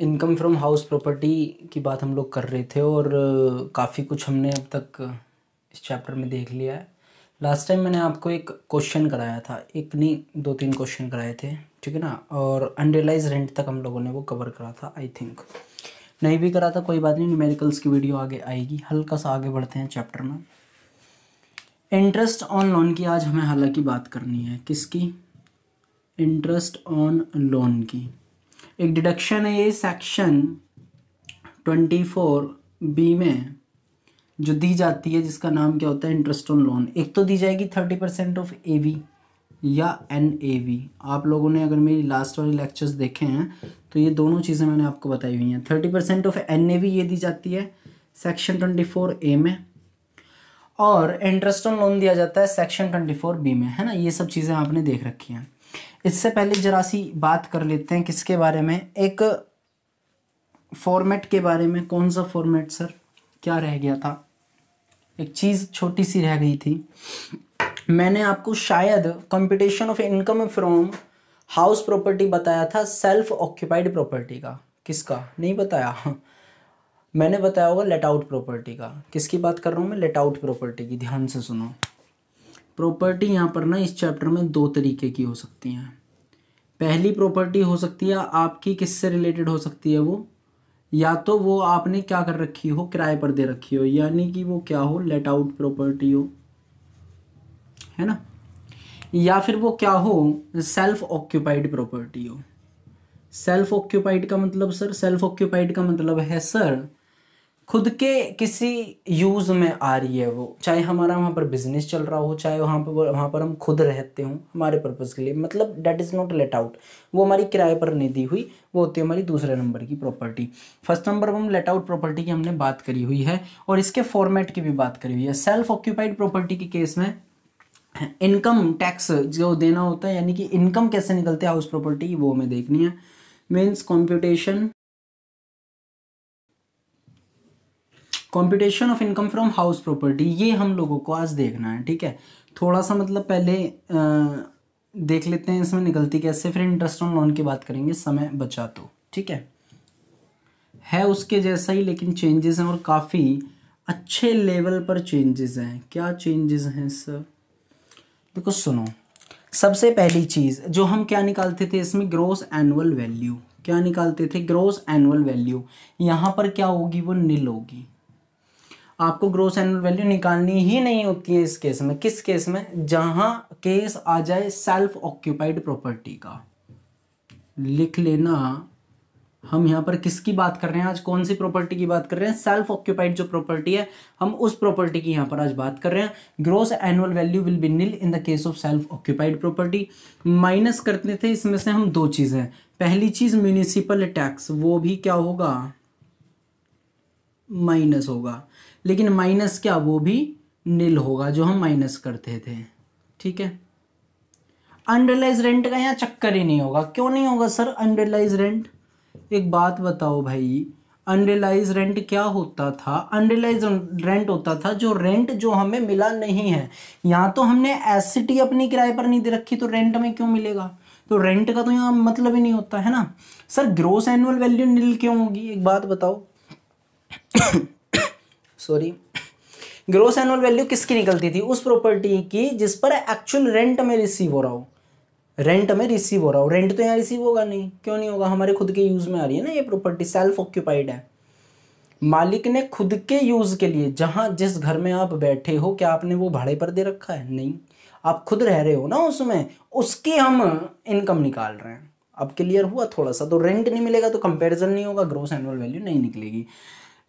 Income from house property की बात हम लोग कर रहे थे और काफ़ी कुछ हमने अब तक इस चैप्टर में देख लिया है। लास्ट टाइम मैंने आपको एक क्वेश्चन कराया था, एक नहीं 2-3 क्वेश्चन कराए थे, ठीक है ना। और अनरियलाइज रेंट तक हम लोगों ने वो कवर करा था। आई थिंक नहीं भी करा था, कोई बात नहीं, न्यूमेरिकल्स की वीडियो आगे आएगी। हल्का सा आगे बढ़ते हैं चैप्टर में। इंटरेस्ट ऑन लोन की आज हमें हालांकि बात करनी है। किसकी? इंटरेस्ट ऑन लोन की। एक डिडक्शन है ये सेक्शन 24B में जो दी जाती है, जिसका नाम क्या होता है? Interest on loan. एक तो दी जाएगी 30% ऑफ AV या NAV। आप लोगों ने अगर मेरी लास्ट वाले लेक्चर्स देखे हैं तो ये दोनों चीज़ें मैंने आपको बताई हुई हैं। 30% ऑफ NAV ये दी जाती है सेक्शन 24A में, और इंटरेस्ट ऑन लोन दिया जाता है सेक्शन 24B में, है ना। ये सब चीज़ें आपने देख रखी हैं। इससे पहले जरा सी बात कर लेते हैं किसके बारे में, एक फॉर्मेट के बारे में। कौन सा फॉर्मेट सर? क्या रह गया था? एक चीज़ छोटी सी रह गई थी। मैंने आपको शायद computation of income from house property बताया था, सेल्फ ऑक्यूपाइड प्रॉपर्टी का। किसका? नहीं बताया? मैंने बताया होगा लेट आउट प्रॉपर्टी का। किसकी बात कर रहा हूँ मैं? लेट आउट प्रॉपर्टी की। ध्यान से सुनो। प्रॉपर्टी यहाँ पर ना इस चैप्टर में दो तरीके की हो सकती हैं। पहली प्रॉपर्टी हो सकती है आपकी, किससे रिलेटेड हो सकती है वो? या तो वो आपने क्या कर रखी हो, किराए पर दे रखी हो, यानी कि वो क्या हो, लेट आउट प्रॉपर्टी हो, है ना। या फिर वो क्या हो, सेल्फ ऑक्यूपाइड प्रॉपर्टी हो। सेल्फ ऑक्यूपाइड का मतलब सर, सेल्फ ऑक्यूपाइड का मतलब है सर खुद के किसी यूज में आ रही है वो, चाहे हमारा वहाँ पर बिजनेस चल रहा हो, चाहे वहाँ पर हम खुद रहते हों हमारे पर्पज़ के लिए, मतलब that is not let out. वो हमारी किराए पर नहीं दी हुई, वो होती है हमारी दूसरे नंबर की प्रॉपर्टी। फर्स्ट नंबर पर हम लेट आउट प्रॉपर्टी की हमने बात करी हुई है और इसके फॉर्मेट की भी बात करी हुई है। सेल्फ ऑक्यूपाइड प्रॉपर्टी के केस में इनकम टैक्स जो देना होता है, यानी कि इनकम कैसे निकलते हैं हाउस प्रॉपर्टी की, वो हमें देखनी है। Means competition of income from house property, ये हम लोगों को आज देखना है, ठीक है। थोड़ा सा मतलब पहले देख लेते हैं इसमें निकलती कैसे, फिर इंटरेस्ट ऑन लोन की बात करेंगे, समय बचा तो, ठीक है उसके जैसा ही, लेकिन चेंजेस हैं और काफ़ी अच्छे लेवल पर चेंजेस हैं। क्या चेंजेस हैं सर? देखो सुनो, सबसे पहली चीज़ जो हम क्या निकालते थे इसमें, ग्रॉस एनुअल वैल्यू। क्या निकालते थे? Gross annual value. यहाँ पर क्या होगी? वो नील होगी। आपको ग्रॉस एनुअल वैल्यू निकालनी ही नहीं होती है इस केस में। किस केस में? जहां केस आ जाए सेल्फ ऑक्यूपाइड प्रॉपर्टी का। लिख लेना, हम यहाँ पर किसकी बात कर रहे हैं आज? कौन सी प्रॉपर्टी की बात कर रहे हैं? सेल्फ ऑक्यूपाइड जो प्रॉपर्टी है, हम उस प्रॉपर्टी की यहाँ पर आज बात कर रहे हैं। Gross annual value will be nil in the case of self occupied property. Minus करते थे इसमें से हम दो चीजें। पहली चीज म्यूनिसिपल टैक्स, वो भी क्या होगा? माइनस होगा। लेकिन माइनस क्या, वो भी नील होगा जो हम माइनस करते थे, ठीक है। अनरियलाइज रेंट का यहाँ चक्कर ही नहीं होगा। क्यों नहीं होगा सर अनरियलाइज रेंट? एक बात बताओ भाई, अनरियलाइज रेंट क्या होता था? अनरियलाइज रेंट होता था जो रेंट जो हमें मिला नहीं है। यहाँ तो हमने एसिटी अपनी किराए पर नहीं दे रखी, तो रेंट में क्यों मिलेगा? तो रेंट का तो यहाँ मतलब ही नहीं होता है ना सर। ग्रॉस एनुअल वैल्यू नील क्यों होगी? एक बात बताओ। सॉरी, ग्रॉस एनुअल वैल्यू किसकी निकलती थी? उस प्रॉपर्टी की जिस पर एक्चुअल रेंट में रिसीव हो रहा हो। रेंट में रिसीव हो रहा हो। रेंट तो यहाँ रिसीव होगा नहीं। क्यों नहीं होगा? हमारे खुद के यूज में आ रही है ना ये प्रॉपर्टी, सेल्फ ऑक्यूपाइड है। मालिक ने खुद के यूज के लिए, जहां जिस घर में आप बैठे हो, क्या आपने वो भाड़े पर दे रखा है? नहीं, आप खुद रह रहे हो ना उसमें, उसकी हम इनकम निकाल रहे हैं। अब क्लियर हुआ थोड़ा सा? तो रेंट नहीं मिलेगा तो कंपैरिजन नहीं होगा, ग्रॉस एनुअल वैल्यू नहीं निकलेगी।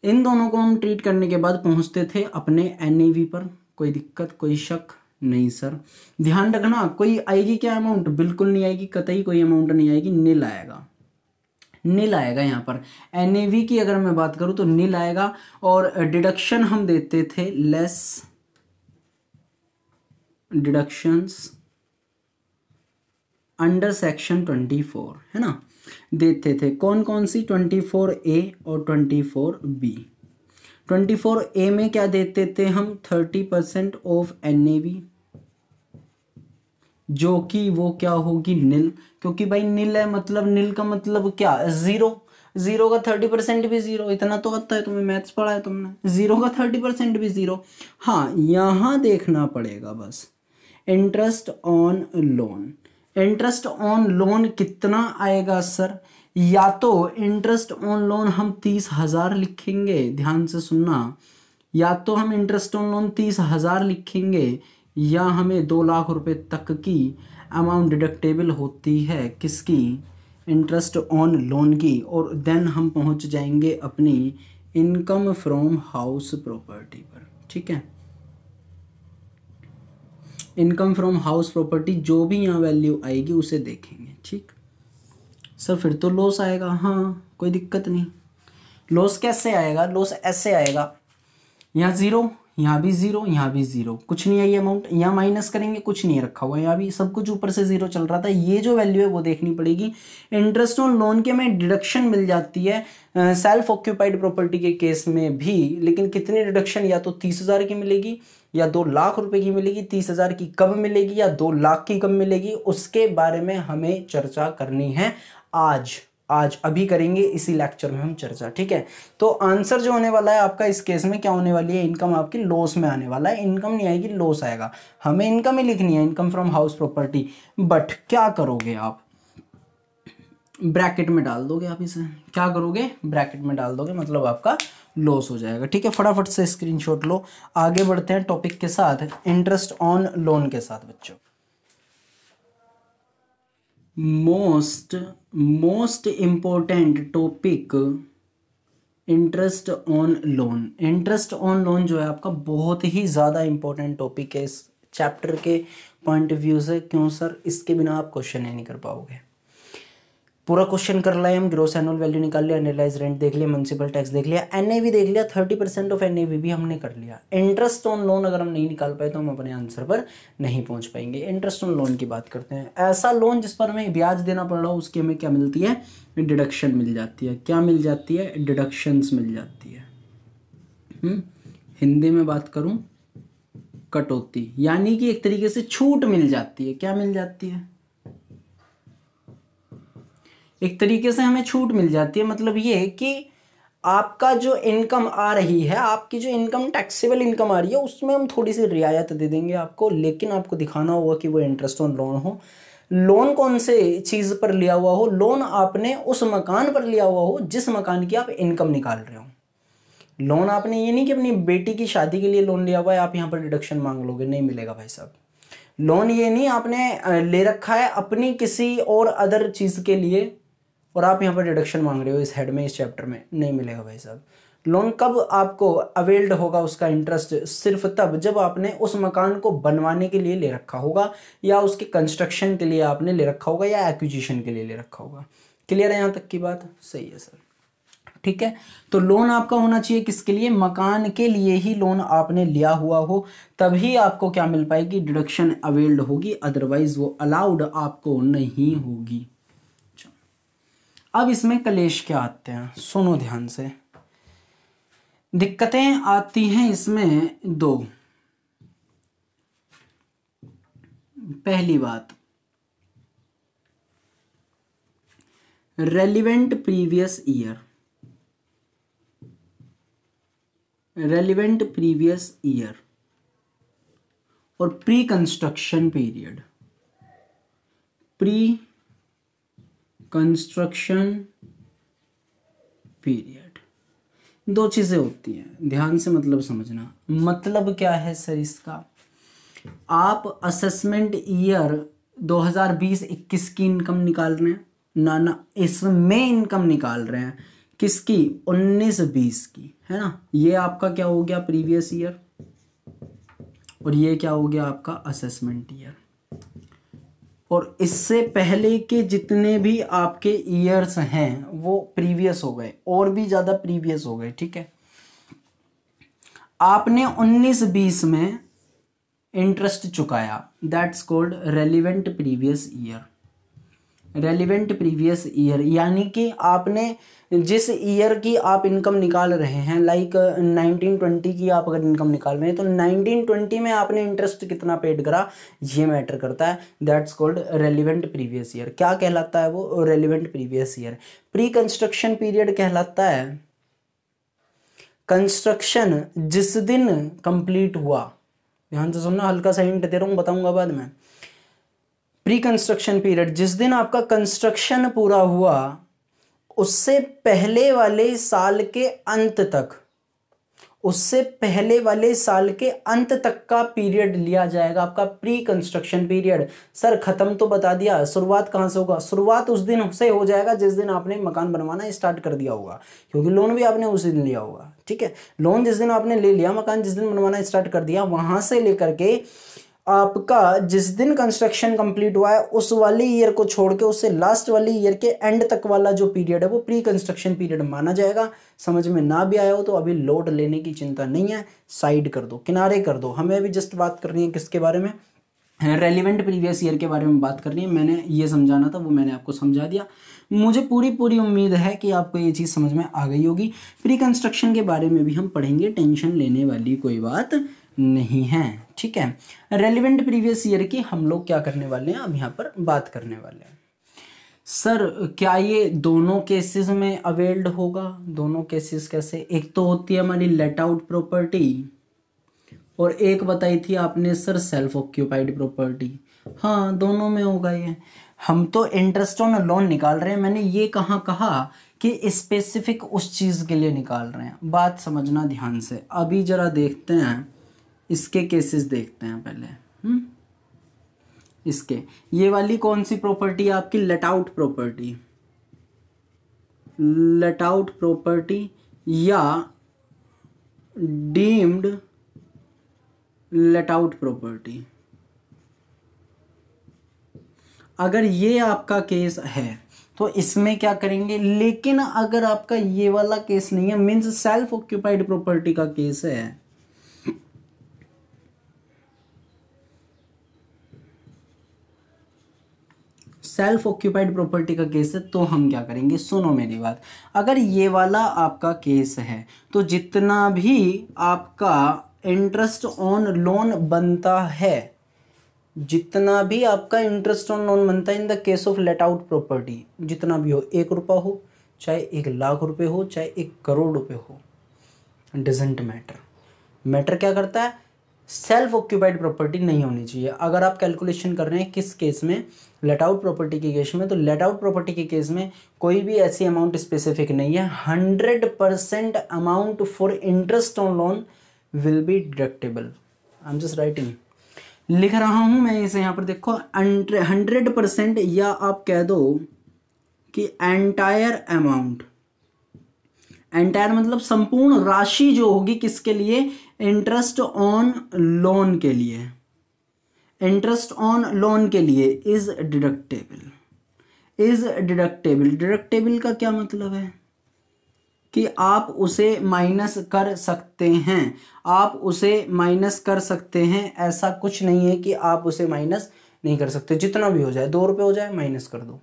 इन दोनों को हम ट्रीट करने के बाद पहुंचते थे अपने NAV पर। कोई दिक्कत, कोई शक नहीं सर? ध्यान रखना, कोई आएगी क्या अमाउंट? बिल्कुल नहीं आएगी, कतई कोई अमाउंट नहीं आएगी, नील आएगा। नील आएगा यहाँ पर। NAV की अगर मैं बात करूं तो नील आएगा। और डिडक्शन हम देते थे लेस डिडक्शंस अंडर सेक्शन 24, है ना, देते थे। कौन कौन सी? 24A और 24B। 24A में क्या देते थे हम? 30% ऑफ NAV, जो कि वो क्या होगी? नील। क्योंकि भाई नील है, मतलब नील का मतलब क्या? जीरो। जीरो का 30% भी जीरो, इतना तो आता है, तुम्हें मैथ्स पढ़ा है तुमने, जीरो का 30% भी जीरो। हाँ यहाँ देखना पड़ेगा बस interest on loan. Interest on loan कितना आएगा सर, या तो इंटरेस्ट ऑन लोन हम 30,000 लिखेंगे, ध्यान से सुनना, या तो हम इंटरेस्ट ऑन लोन 30,000 लिखेंगे, या हमें 2 लाख रुपए तक की अमाउंट डिडक्टेबल होती है किसकी, इंटरेस्ट ऑन लोन की, और देन हम पहुंच जाएंगे अपनी इनकम फ्रॉम हाउस प्रॉपर्टी पर। ठीक है, इनकम फ्रॉम हाउस प्रॉपर्टी जो भी यहाँ वैल्यू आएगी उसे देखेंगे। ठीक सर, फिर तो लॉस आएगा, हाँ कोई दिक्कत नहीं। लॉस कैसे आएगा, लॉस ऐसे आएगा, यहाँ जीरो, यहाँ भी जीरो, यहाँ भी जीरो, कुछ नहीं है ये अमाउंट, यहाँ माइनस करेंगे कुछ नहीं रखा हुआ है, यहाँ भी सब कुछ ऊपर से जीरो चल रहा था। ये जो वैल्यू है वो देखनी पड़ेगी। इंटरेस्ट ऑन लोन के हमें डिडक्शन मिल जाती है सेल्फ ऑक्यूपाइड प्रॉपर्टी के केस में भी, लेकिन कितनी डिडक्शन, या तो 30,000 की मिलेगी या 2 लाख रुपए की मिलेगी। 30,000 की कब मिलेगी या 2 लाख की कब मिलेगी, उसके बारे में हमें चर्चा करनी है आज अभी करेंगे इसी लेक्चर में हम चर्चा। ठीक है, तो आंसर जो होने वाला है आपका इस केस में क्या होने वाली है, इनकम आपकी लॉस में आने वाला है, इनकम नहीं आएगी लॉस आएगा। हमें इनकम ही लिखनी है, income from house property, but क्या करोगे आप, ब्रैकेट में डाल दोगे आप इसे, क्या करोगे ब्रैकेट में डाल दोगे, मतलब आपका लॉस हो जाएगा। ठीक है, फटाफट से स्क्रीनशॉट लो, आगे बढ़ते हैं टॉपिक के साथ, इंटरेस्ट ऑन लोन के साथ बच्चों। Most important topic interest on loan. Interest on loan जो है आपका बहुत ही ज़्यादा इंपॉर्टेंट टॉपिक है इस चैप्टर के पॉइंट ऑफ व्यू से। क्यों सर, इसके बिना आप क्वेश्चन ही नहीं कर पाओगे। पूरा क्वेश्चन कर लाए हम, ग्रॉस एनुअल वैल्यू निकाल लिया, एनालाइज रेंट देख लिया, म्युनिसिपल टैक्स देख लिया, एनएवी देख लिया, 30% ऑफ एनएवी भी हमने कर लिया। इंटरेस्ट ऑन लोन अगर हम नहीं निकाल पाए तो हम अपने आंसर पर नहीं पहुंच पाएंगे। इंटरेस्ट ऑन लोन की बात करते हैं, ऐसा लोन जिस पर हमें ब्याज देना पड़ रहा हो उसकी हमें क्या मिलती है, डिडक्शन मिल जाती है। क्या मिल जाती है, डिडक्शंस मिल जाती है। हिंदी में बात करूं, कटौती, यानी कि एक तरीके से छूट मिल जाती है। क्या मिल जाती है, एक तरीके से हमें छूट मिल जाती है। मतलब ये कि आपका जो इनकम आ रही है, आपकी जो इनकम टैक्सेबल इनकम आ रही है, उसमें हम थोड़ी सी रियायत दे देंगे आपको, लेकिन आपको दिखाना होगा कि वो इंटरेस्ट ऑन लोन हो। लोन कौन से चीज़ पर लिया हुआ हो, लोन आपने उस मकान पर लिया हुआ हो जिस मकान की आप इनकम निकाल रहे हो। लोन आपने ये नहीं कि अपनी बेटी की शादी के लिए लोन लिया हुआ है, आप यहाँ पर डिडक्शन मांग लोगे, नहीं मिलेगा भाई साहब। लोन ये नहीं आपने ले रखा है अपनी किसी और अदर चीज़ के लिए और आप यहाँ पर डिडक्शन मांग रहे हो इस हेड में, इस चैप्टर में, नहीं मिलेगा भाई साहब। लोन कब आपको अवेल्ड होगा उसका इंटरेस्ट, सिर्फ तब जब आपने उस मकान को बनवाने के लिए ले रखा होगा, या उसके कंस्ट्रक्शन के लिए आपने ले रखा होगा, या एक्विजिशन के लिए ले रखा होगा। क्लियर है यहाँ तक की बात, सही है सर। ठीक है, तो लोन आपका होना चाहिए किसके लिए, मकान के लिए ही लोन आपने लिया हुआ हो, तभी आपको क्या मिल पाएगी, डिडक्शन अवेल्ड होगी, अदरवाइज वो अलाउड आपको नहीं होगी। अब इसमें कलेश क्या आते हैं, सुनो ध्यान से। दिक्कतें आती हैं इसमें दो। पहली बात, relevant previous year, relevant previous year और pre construction period. Pre construction period, दो चीज़ें होती हैं, ध्यान से मतलब समझना। मतलब क्या है सर इसका, आप असेसमेंट ईयर 2020-21 की इनकम निकाल रहे हैं ना, इसमें इनकम निकाल रहे हैं किसकी, 19-20 की, है ना। ये आपका क्या हो गया, प्रीवियस ईयर, और ये क्या हो गया आपका असेसमेंट ईयर। और इससे पहले के जितने भी आपके ईयर्स हैं वो प्रीवियस हो गए, और भी ज़्यादा प्रीवियस हो गए। ठीक है, आपने 19-20 में इंटरेस्ट चुकाया, that's called relevant previous year. Relevant previous year यानी कि आपने जिस ईयर की आप इनकम निकाल रहे हैं, लाइक 1920 की आप अगर इनकम निकाल रहे हैं तो 1920 में आपने इंटरेस्ट कितना पेड करा, ये मैटर करता है। That's called relevant previous year. क्या कहलाता है वो? Relevant previous year. Pre construction period कहलाता है कंस्ट्रक्शन जिस दिन कंप्लीट हुआ। ध्यान से सुनना, हल्का सा हिंट दे रहा हूं, बताऊंगा बाद में। प्री कंस्ट्रक्शन पीरियड जिस दिन आपका कंस्ट्रक्शन पूरा हुआ उससे पहले वाले साल के अंत तक, उससे पहले वाले साल के अंत तक का पीरियड लिया जाएगा आपका प्री कंस्ट्रक्शन पीरियड। सर खत्म तो बता दिया, शुरुआत कहां से होगा? शुरुआत उस दिन से हो जाएगा जिस दिन आपने मकान बनवाना स्टार्ट कर दिया होगा, क्योंकि लोन भी आपने उस दिन लिया होगा। ठीक है, लोन जिस दिन आपने ले लिया, मकान जिस दिन बनवाना स्टार्ट कर दिया, वहां से लेकर के आपका जिस दिन कंस्ट्रक्शन कंप्लीट हुआ है उस वाली ईयर को छोड़ के उससे लास्ट वाली ईयर के एंड तक वाला जो पीरियड है वो प्री कंस्ट्रक्शन पीरियड माना जाएगा। समझ में ना भी आया हो तो अभी लोड लेने की चिंता नहीं है, साइड कर दो, किनारे कर दो। हमें अभी जस्ट बात करनी है किसके बारे में? रेलिवेंट प्रीवियस ईयर के बारे में बात करनी है। मैंने ये समझाना था वो मैंने आपको समझा दिया। मुझे पूरी उम्मीद है कि आपको ये चीज़ समझ में आ गई होगी। प्री कंस्ट्रक्शन के बारे में भी हम पढ़ेंगे, टेंशन लेने वाली कोई बात नहीं है। ठीक है, रेलिवेंट प्रीवियस ईयर की हम लोग क्या करने वाले हैं, अब यहाँ पर बात करने वाले हैं। सर क्या ये दोनों केसेस में अवेल्ड होगा? दोनों केसेस कैसे? एक तो होती है हमारी लेट आउट प्रॉपर्टी और एक बताई थी आपने सर सेल्फ ऑक्यूपाइड प्रॉपर्टी। हाँ, दोनों में होगा ये। हम तो इंटरेस्ट ऑन लोन निकाल रहे हैं, मैंने ये कहाँ कहा कि स्पेसिफिक उस चीज़ के लिए निकाल रहे हैं। बात समझना ध्यान से। अभी जरा देखते हैं इसके केसेस, देखते हैं पहले। इसके ये वाली कौन सी प्रॉपर्टी है आपकी? Let out property, let out property या डीम्ड लेट आउट प्रॉपर्टी। अगर ये आपका केस है तो इसमें क्या करेंगे, लेकिन अगर आपका ये वाला केस नहीं है, मीन्स सेल्फ ऑक्यूपाइड प्रॉपर्टी का केस है, सेल्फ ऑक्यूपाइड प्रॉपर्टी का केस है, तो हम क्या करेंगे, सुनो मेरी बात। अगर ये वाला आपका केस है तो जितना भी आपका इंटरेस्ट ऑन लोन बनता है, जितना भी आपका इंटरेस्ट ऑन लोन बनता है इन the case of let out property, जितना भी हो, 1 रुपया हो, चाहे 1 लाख रुपए हो, चाहे 1 करोड़ रुपए हो, डजेंट मैटर। मैटर क्या करता है? सेल्फ ऑक्यूपाइड प्रॉपर्टी नहीं होनी चाहिए। अगर आप कैलकुलेशन कर रहे हैं किस केस में, लेट आउट प्रॉपर्टी के केस में, तो लेट आउट प्रॉपर्टी के केस में कोई भी ऐसी अमाउंट स्पेसिफिक नहीं है। 100% amount for interest on loan will be deductible. I am just writing, लिख रहा हूं मैं इसे यहाँ पर, देखो 100%, या आप कह दो कि एंटायर अमाउंट, एंटायर मतलब संपूर्ण राशि जो होगी किसके लिए, इंटरेस्ट ऑन लोन के लिए, इंटरेस्ट ऑन लोन के लिए is deductible, is deductible. Deductible का क्या मतलब है कि आप उसे माइनस कर सकते हैं, आप उसे माइनस कर सकते हैं। ऐसा कुछ नहीं है कि आप उसे माइनस नहीं कर सकते, जितना भी हो जाए, 2 रुपये हो जाए माइनस कर दो।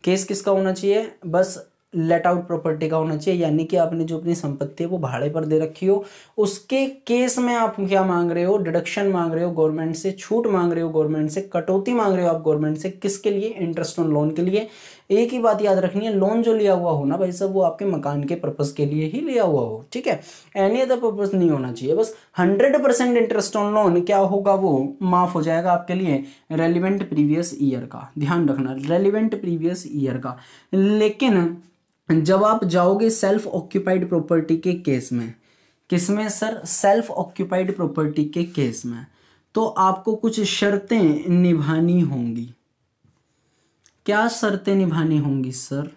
केस किसका होना चाहिए, बस लेट आउट प्रॉपर्टी का होना चाहिए, यानी कि आपने जो अपनी संपत्ति है वो भाड़े पर दे रखी हो, उसके केस में आप क्या मांग रहे हो, डिडक्शन मांग रहे हो गवर्नमेंट से, छूट मांग रहे हो गवर्नमेंट से, कटौती मांग रहे हो आप गवर्नमेंट से, किसके लिए, इंटरेस्ट ऑन लोन के लिए। एक ही बात याद रखनी है, लोन जो लिया हुआ हो ना भाई साहब, वो आपके मकान के पर्पज के लिए ही लिया हुआ हो, ठीक है, एनी अदर पर्पज नहीं होना चाहिए। बस 100% इंटरेस्ट ऑन लोन क्या होगा, वो माफ हो जाएगा आपके लिए रेलिवेंट प्रीवियस ईयर का, ध्यान रखना, रेलिवेंट प्रीवियस ईयर का। लेकिन जब आप जाओगे सेल्फ ऑक्यूपाइड प्रॉपर्टी के केस में, किसमें सर, सेल्फ ऑक्यूपाइड प्रॉपर्टी के केस में, तो आपको कुछ शर्तें निभानी होंगी। क्या शर्तें निभानी होंगी सर?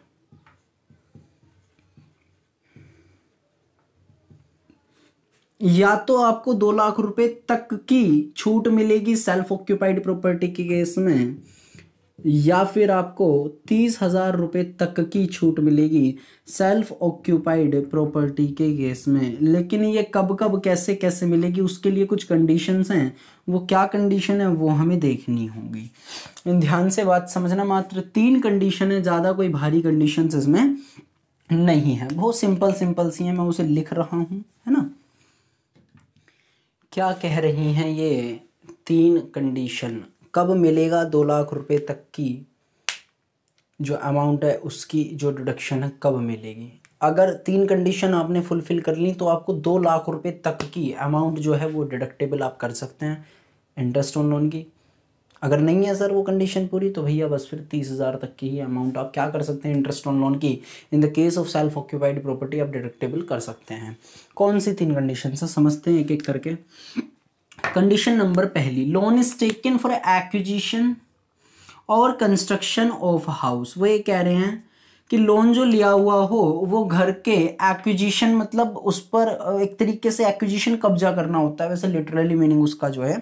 या तो आपको 2 लाख रुपए तक की छूट मिलेगी सेल्फ ऑक्यूपाइड प्रॉपर्टी के केस में, या फिर आपको 30,000 रुपये तक की छूट मिलेगी सेल्फ ऑक्यूपाइड प्रॉपर्टी के केस में। लेकिन ये कब कब कैसे कैसे मिलेगी उसके लिए कुछ कंडीशंस हैं, वो क्या कंडीशन है वो हमें देखनी होगी। ध्यान से बात समझना, मात्र 3 कंडीशन है, ज़्यादा कोई भारी कंडीशंस इसमें नहीं है, बहुत सिंपल सिंपल सी है, मैं उसे लिख रहा हूँ, है ना। क्या कह रही हैं ये 3 कंडीशन, कब मिलेगा 2 लाख रुपए तक की जो अमाउंट है उसकी जो डिडक्शन है कब मिलेगी। अगर 3 कंडीशन आपने फुलफिल कर ली तो आपको 2 लाख रुपए तक की अमाउंट जो है वो डिडक्टेबल आप कर सकते हैं इंटरेस्ट ऑन लोन की। अगर नहीं है सर वो कंडीशन पूरी तो भैया बस फिर 30,000 तक की ही अमाउंट आप क्या कर सकते हैं इंटरेस्ट ऑन लोन की इन the case of self occupied property आप डिडक्टेबल कर सकते हैं। कौन सी 3 कंडीशन है समझते हैं एक एक करके। कंडीशन नंबर पहली, loan is taken for acquisition और कंस्ट्रक्शन ऑफ हाउस। वो ये कह रहे हैं कि लोन जो लिया हुआ हो वो घर के एक्विजिशन, मतलब उस पर एक तरीके से एक्विजिशन कब्जा करना होता है, वैसे लिटरली मीनिंग उसका जो है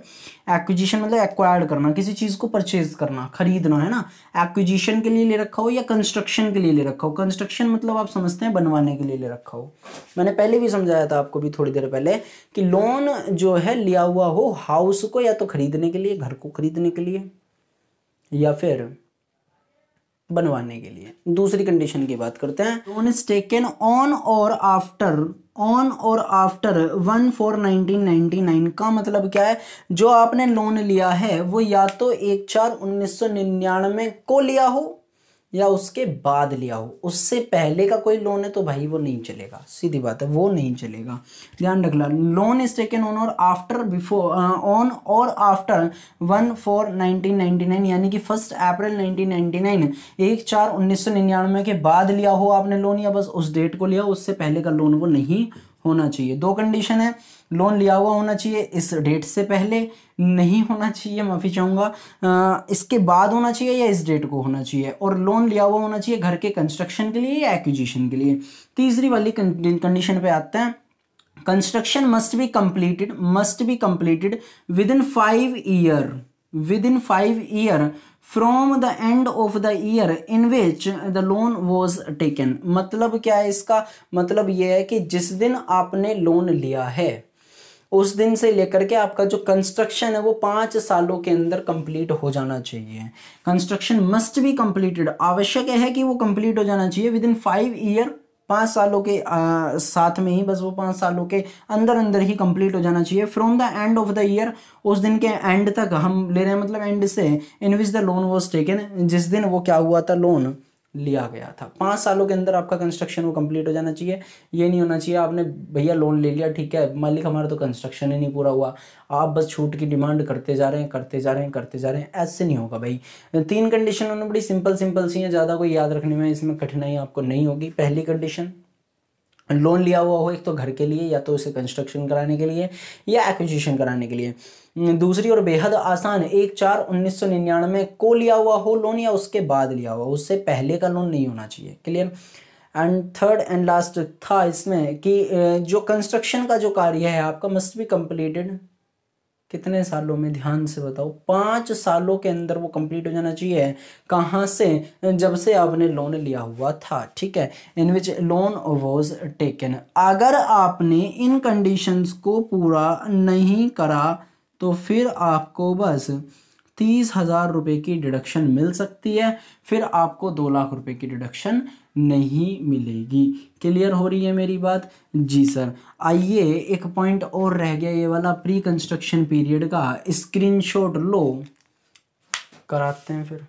एक्विजिशन मतलब एक्वायर्ड करना, किसी चीज़ को परचेज करना, खरीदना, है ना। एक्विजिशन के लिए ले रखा हो या कंस्ट्रक्शन के लिए ले रखा हो। कंस्ट्रक्शन मतलब आप समझते हैं बनवाने के लिए ले रखा हो। मैंने पहले भी समझाया था आपको भी थोड़ी देर पहले कि लोन जो है लिया हुआ हो हाउस को या तो खरीदने के लिए, घर को खरीदने के लिए या फिर बनवाने के लिए। दूसरी कंडीशन की बात करते हैं, लोन इज टेकन ऑन और आफ्टर 1/4/1999 का मतलब क्या है, जो आपने लोन लिया है वो या तो 1/4/1999 को लिया हो या उसके बाद लिया हो। उससे पहले का कोई लोन है तो भाई वो नहीं चलेगा, सीधी बात है वो नहीं चलेगा, ध्यान रखना। लोन इज टेकन ऑन और आफ्टर बिफोर ऑन और आफ्टर 1/4/1999 यानी कि 1 अप्रैल 1999 1/4/1999 के बाद लिया हो आपने लोन या बस उस डेट को लिया, उससे पहले का लोन वो नहीं होना चाहिए। 2 कंडीशन है, लोन लिया हुआ होना चाहिए इस डेट से पहले, नहीं होना चाहिए, माफ़ी चाहूँगा, इसके बाद होना चाहिए या इस डेट को होना चाहिए, और लोन लिया हुआ होना चाहिए घर के कंस्ट्रक्शन के लिए या एक्विजिशन के लिए। तीसरी वाली कंडीशन पे आते हैं, construction must be completed with in 5 year from the end of the year in which the loan was taken. मतलब क्या है इसका, मतलब यह है कि जिस दिन आपने लोन लिया है उस दिन से लेकर के आपका जो कंस्ट्रक्शन है वो 5 सालों के अंदर कंप्लीट हो जाना चाहिए। कंस्ट्रक्शन मस्ट बी कंप्लीटेड, आवश्यक है कि वो कंप्लीट हो जाना चाहिए विद इन 5 ईयर, 5 सालों के साथ में ही, बस वो 5 सालों के अंदर अंदर ही कंप्लीट हो जाना चाहिए। From the end of the year, उस दिन के एंड तक हम ले रहे हैं, मतलब एंड से, in which the loan was taken, जिस दिन वो क्या हुआ था लोन लिया गया था। 5 सालों के अंदर आपका कंस्ट्रक्शन वो कंप्लीट हो जाना चाहिए। ये नहीं होना चाहिए आपने भैया लोन ले लिया ठीक है मालिक हमारा तो कंस्ट्रक्शन ही नहीं पूरा हुआ, आप बस छूट की डिमांड करते जा रहे हैं, ऐसे नहीं होगा भाई। 3 कंडीशन उन्होंने बड़ी सिंपल सी हैं, ज़्यादा कोई याद रखने में इसमें कठिनाई आपको नहीं होगी। पहली कंडीशन, लोन लिया हुआ हो एक तो घर के लिए या तो उसे कंस्ट्रक्शन कराने के लिए या एक्विजिशन कराने के लिए। दूसरी और बेहद आसान, 1/4/1999 को लिया हुआ हो लोन या उसके बाद लिया हुआ, उससे पहले का लोन नहीं होना चाहिए, clear. And third and last था इसमें कि जो कंस्ट्रक्शन का जो कार्य है आपका मस्ट बी कंप्लीटेड कितने सालों में, ध्यान से बताओ, 5 सालों के अंदर वो कंप्लीट हो जाना चाहिए। कहाँ से, जब से आपने लोन लिया हुआ था, ठीक है, इन विच लोन वॉज टेकन। अगर आपने इन कंडीशंस को पूरा नहीं करा तो फिर आपको बस 30,000 रुपये की डिडक्शन मिल सकती है, फिर आपको 2 लाख रुपए की डिडक्शन नहीं मिलेगी। क्लियर हो रही है मेरी बात? जी सर। आइए एक पॉइंट और रह गया ये वाला प्री कंस्ट्रक्शन पीरियड का, स्क्रीनशॉट लो, कराते हैं फिर।